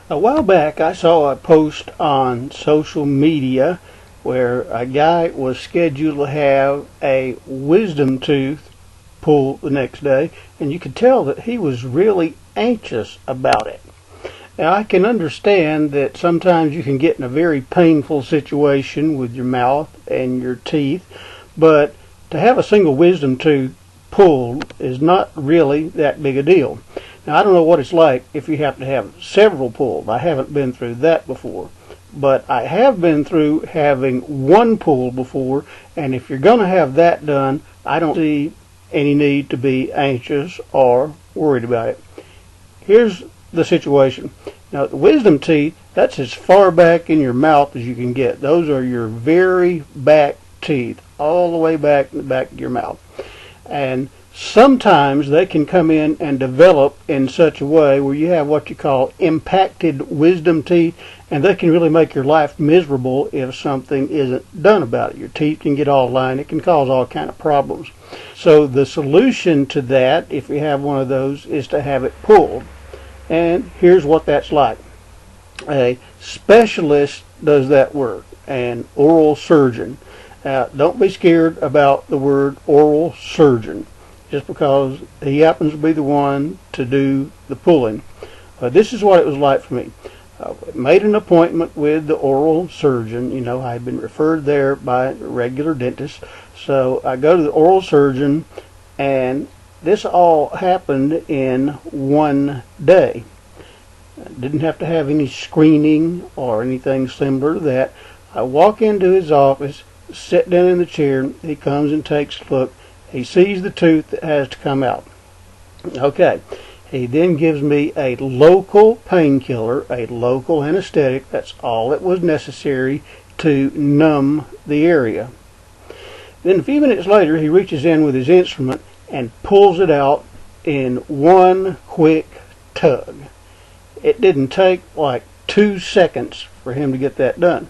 A while back I saw a post on social media where a guy was scheduled to have a wisdom tooth pulled the next day, and you could tell that he was really anxious about it. Now, I can understand that sometimes you can get in a very painful situation with your mouth and your teeth, but to have a single wisdom tooth pulled is not really that big a deal. Now, I don't know what it's like if you have to have several pulled. I haven't been through that before. But I have been through having one pulled before, and if you're going to have that done, I don't see any need to be anxious or worried about it. Here's the situation. Now, the wisdom teeth, that's as far back in your mouth as you can get. Those are your very back teeth, all the way back in the back of your mouth. And sometimes they can come in and develop in such a way where you have what you call impacted wisdom teeth, and they can really make your life miserable if something isn't done about it. Your teeth can get all lined. It can cause all kind of problems. So the solution to that, if you have one of those, is to have it pulled. And here's what that's like. A specialist does that work, an oral surgeon. Don't be scared about the word oral surgeon, just because he happens to be the one to do the pulling. This is what it was like for me. I made an appointment with the oral surgeon. You know, I had been referred there by a regular dentist. So I go to the oral surgeon, and this all happened in one day. I didn't have to have any screening or anything similar to that. I walk into his office, sit down in the chair. He comes and takes a look. He sees the tooth that has to come out. Okay. He then gives me a local painkiller, a local anesthetic. That's all that was necessary to numb the area. Then a few minutes later, he reaches in with his instrument and pulls it out in one quick tug. It didn't take like 2 seconds for him to get that done.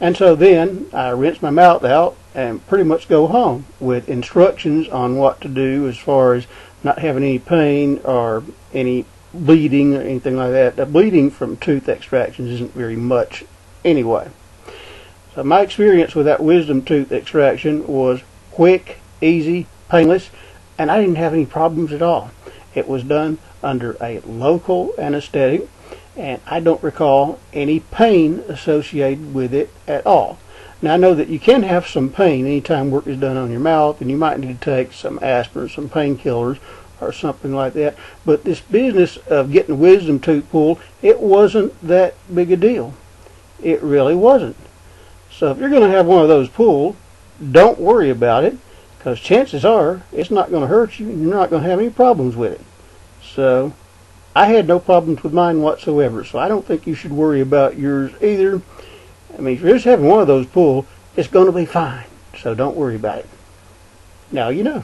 And so then I rinse my mouth out and pretty much go home with instructions on what to do as far as not having any pain or any bleeding or anything like that. The bleeding from tooth extractions isn't very much anyway. So my experience with that wisdom tooth extraction was quick, easy, painless, and I didn't have any problems at all. It was done under a local anesthetic, and I don't recall any pain associated with it at all. Now, I know that you can have some pain anytime work is done on your mouth, and you might need to take some aspirin, some painkillers, or something like that. But this business of getting wisdom tooth pulled, it wasn't that big a deal. It really wasn't. So if you're going to have one of those pulled, don't worry about it, because chances are it's not going to hurt you, and you're not going to have any problems with it. So I had no problems with mine whatsoever, so I don't think you should worry about yours either. I mean, if you're just having one of those pulled, it's going to be fine. So don't worry about it. Now you know.